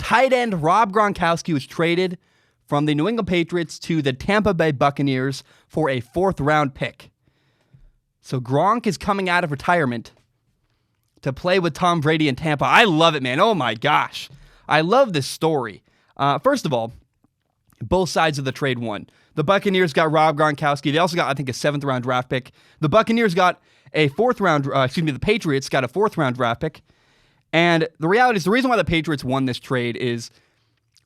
tight end Rob Gronkowski was traded from the New England Patriots to the Tampa Bay Buccaneers for a 4th-round pick. So Gronk is coming out of retirement to play with Tom Brady in Tampa. I love it, man. Oh my gosh. I love this story. First of all, both sides of the trade won. The Buccaneers got Rob Gronkowski. They also got, I think, a 7th-round draft pick. The Buccaneers got a 4th-round, the Patriots got a 4th-round draft pick. And the reality is the reason why the Patriots won this trade is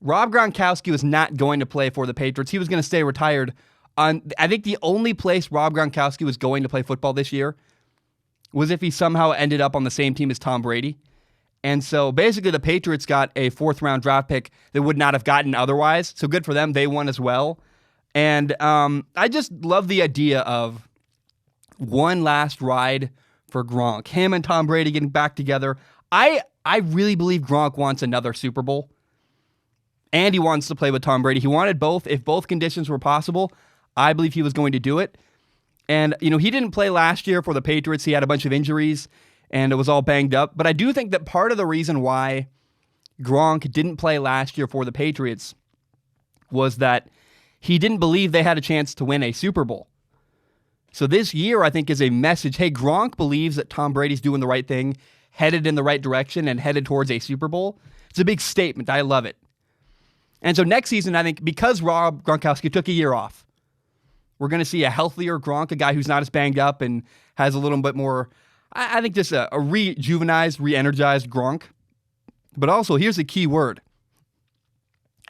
Rob Gronkowski was not going to play for the Patriots. He was going to stay retired. I think the only place Rob Gronkowski was going to play football this year was if he somehow ended up on the same team as Tom Brady. And so basically the Patriots got a 4th-round draft pick they would not have gotten otherwise. So good for them. They won as well. And I just love the idea of one last ride for Gronk. Him and Tom Brady getting back together. I really believe Gronk wants another Super Bowl. And he wants to play with Tom Brady. He wanted both. If both conditions were possible, I believe he was going to do it. And, he didn't play last year for the Patriots. He had a bunch of injuries, and it was all banged up. But I do think that part of the reason why Gronk didn't play last year for the Patriots was that he didn't believe they had a chance to win a Super Bowl. So this year, I think, is a message. Hey, Gronk believes that Tom Brady's doing the right thing, headed in the right direction, and headed towards a Super Bowl. It's a big statement. I love it. And so next season, I think, because Rob Gronkowski took a year off, we're going to see a healthier Gronk, a guy who's not as banged up and has a little bit more, I think, just a rejuvenized, re-energized Gronk. But also, here's the key word: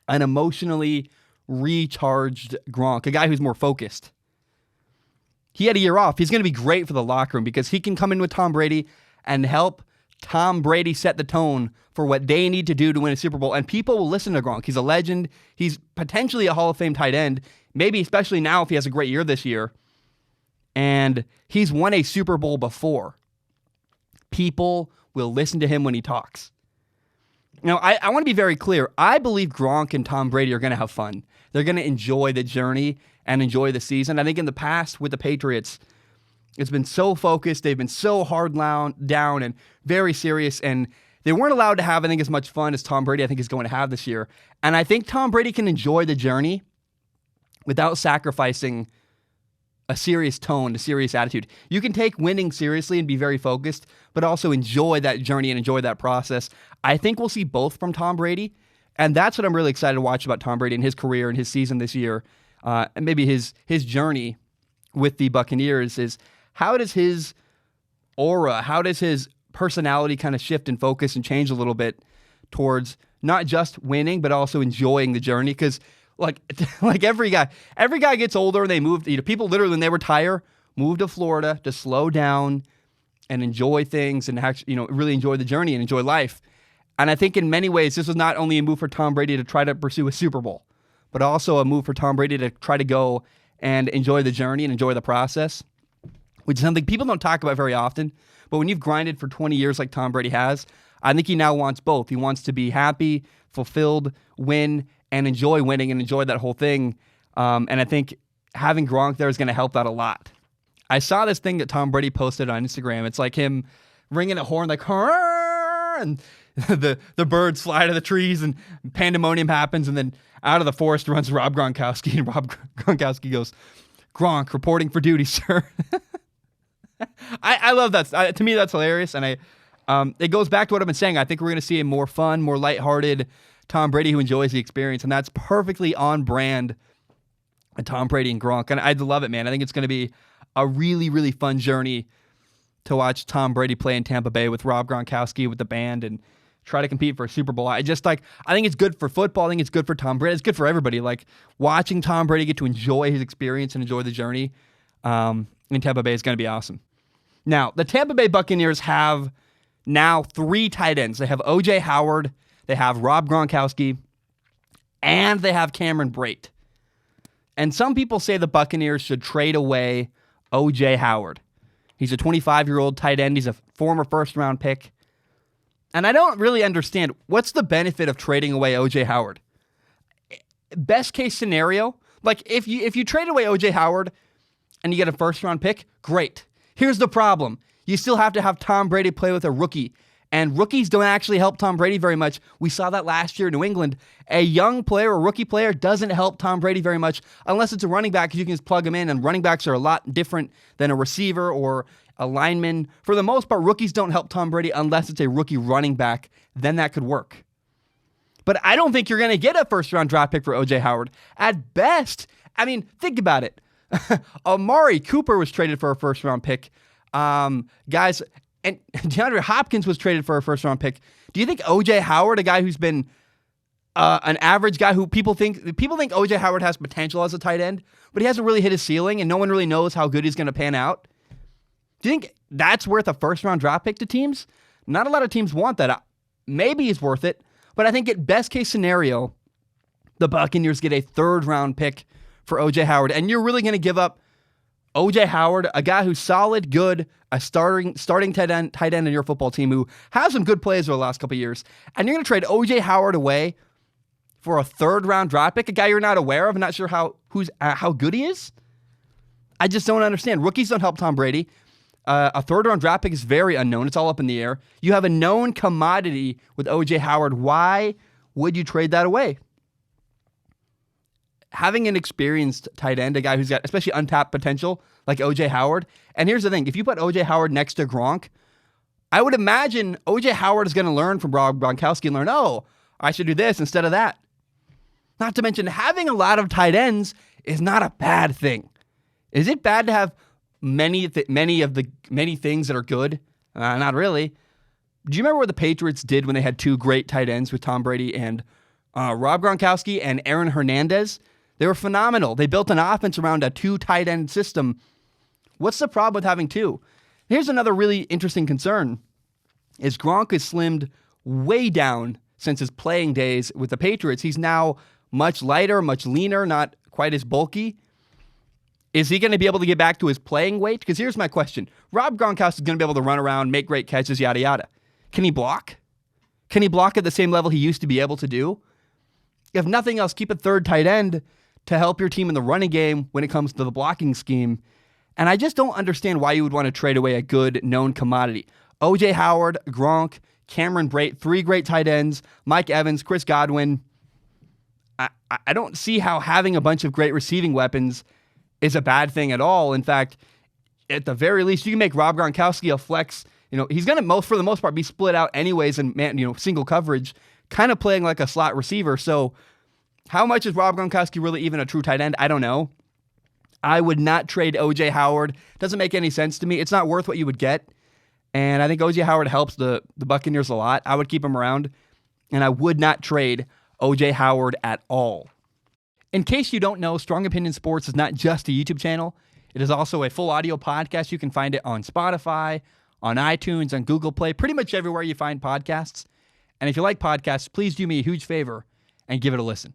an emotionally recharged Gronk, a guy who's more focused. He had a year off. He's going to be great for the locker room because he can come in with Tom Brady and help Tom Brady set the tone for what they need to do to win a Super Bowl. And people will listen to Gronk. He's a legend. He's potentially a Hall of Fame tight end, maybe especially now if he has a great year this year. And he's won a Super Bowl before. People will listen to him when he talks. Now, I want to be very clear. I believe Gronk and Tom Brady are going to have fun. They're going to enjoy the journey and enjoy the season. I think in the past with the Patriots, it's been so focused. They've been so hard down and very serious. And they weren't allowed to have, I think, as much fun as Tom Brady, I think, is going to have this year. And I think Tom Brady can enjoy the journey without sacrificing a serious tone, a serious attitude. You can take winning seriously and be very focused, but also enjoy that journey and enjoy that process. I think we'll see both from Tom Brady. And that's what I'm really excited to watch about Tom Brady and his career and his season this year. And maybe his journey with the Buccaneers is, how does his aura, how does his personality kind of shift and focus and change a little bit towards not just winning, but also enjoying the journey? Because like every guy gets older and they move, people literally when they retire, move to Florida to slow down and enjoy things and actually, really enjoy the journey and enjoy life. And I think in many ways, this was not only a move for Tom Brady to try to pursue a Super Bowl, but also a move for Tom Brady to try to go and enjoy the journey and enjoy the process, which is something people don't talk about very often. But when you've grinded for 20 years like Tom Brady has, I think he now wants both. He wants to be happy, fulfilled, win, and enjoy winning and enjoy that whole thing. And I think having Gronk there is going to help that a lot. I saw this thing that Tom Brady posted on Instagram. It's like him ringing a horn like, and the birds fly to the trees and pandemonium happens, and then out of the forest runs Rob Gronkowski, and Rob Gronkowski goes, "Gronk, reporting for duty, sir." I love that. To me, that's hilarious, and it goes back to what I've been saying. I think we're going to see a more fun, more lighthearted Tom Brady who enjoys the experience, and that's perfectly on brand with Tom Brady and Gronk, and I love it, man. I think it's going to be a really, really fun journey to watch Tom Brady play in Tampa Bay with Rob Gronkowski with the band and try to compete for a Super Bowl. I think it's good for football. I think it's good for Tom Brady. It's good for everybody. Like, watching Tom Brady get to enjoy his experience and enjoy the journey in Tampa Bay is going to be awesome. Now, the Tampa Bay Buccaneers have now 3 tight ends. They have O.J. Howard, they have Rob Gronkowski, and they have Cameron Brate. And some people say the Buccaneers should trade away O.J. Howard. He's a 25-year-old tight end. He's a former first-round pick. And I don't really understand, what's the benefit of trading away O.J. Howard? Best case scenario, like if you trade away O.J. Howard and you get a first-round pick, great. Here's the problem. You still have to have Tom Brady play with a rookie. And rookies don't actually help Tom Brady very much. We saw that last year in New England. A young player, a rookie player, doesn't help Tom Brady very much unless it's a running back because you can just plug him in, and running backs are a lot different than a receiver or a lineman. For the most part, rookies don't help Tom Brady unless it's a rookie running back. Then that could work. But I don't think you're going to get a first-round draft pick for O.J. Howard. At best, I mean, think about it. Amari Cooper was traded for a first-round pick. Guys, and DeAndre Hopkins was traded for a first-round pick. Do you think O.J. Howard, a guy who's been an average guy who people think O.J. Howard has potential as a tight end, but he hasn't really hit his ceiling, and no one really knows how good he's going to pan out? Do you think that's worth a first-round draft pick to teams? Not a lot of teams want that. Maybe he's worth it, but I think at best-case scenario, the Buccaneers get a third-round pick for O.J. Howard, and you're really going to give up O.J. Howard, a guy who's solid, good, a starting tight end in your football team who has some good plays over the last couple of years, and you're going to trade O.J. Howard away for a third-round draft pick, a guy you're not aware of, not sure how good he is? I just don't understand. Rookies don't help Tom Brady. A third-round draft pick is very unknown. It's all up in the air. You have a known commodity with O.J. Howard. Why would you trade that away? Having an experienced tight end, a guy who's got especially untapped potential like O.J. Howard. And here's the thing. If you put O.J. Howard next to Gronk, I would imagine O.J. Howard is going to learn from Rob Gronkowski and learn, oh, I should do this instead of that. Not to mention, having a lot of tight ends is not a bad thing. Is it bad to have many things that are good? Not really. Do you remember what the Patriots did when they had two great tight ends with Tom Brady and Rob Gronkowski and Aaron Hernandez? They were phenomenal. They built an offense around a two tight end system. What's the problem with having two? Here's another really interesting concern. Is Gronk has slimmed way down since his playing days with the Patriots. He's now much lighter, much leaner, not quite as bulky. Is he going to be able to get back to his playing weight? Because here's my question. Rob Gronkowski is going to be able to run around, make great catches, yada, yada. Can he block? Can he block at the same level he used to be able to do? If nothing else, keep a third tight end to help your team in the running game when it comes to the blocking scheme. And I just don't understand why you would want to trade away a good, known commodity. O.J. Howard, Gronk, Cameron Brate, three great tight ends, Mike Evans, Chris Godwin. I don't see how having a bunch of great receiving weapons is a bad thing at all. In fact, at the very least, you can make Rob Gronkowski a flex. He's going to, for the most part, be split out anyways in single coverage, kind of playing like a slot receiver. So how much is Rob Gronkowski really even a true tight end? I don't know. I would not trade O.J. Howard. Doesn't make any sense to me. It's not worth what you would get. And I think O.J. Howard helps the Buccaneers a lot. I would keep him around. And I would not trade O.J. Howard at all. In case you don't know, Strong Opinion Sports is not just a YouTube channel. It is also a full audio podcast. You can find it on Spotify, on iTunes, on Google Play, pretty much everywhere you find podcasts. And if you like podcasts, please do me a huge favor and give it a listen.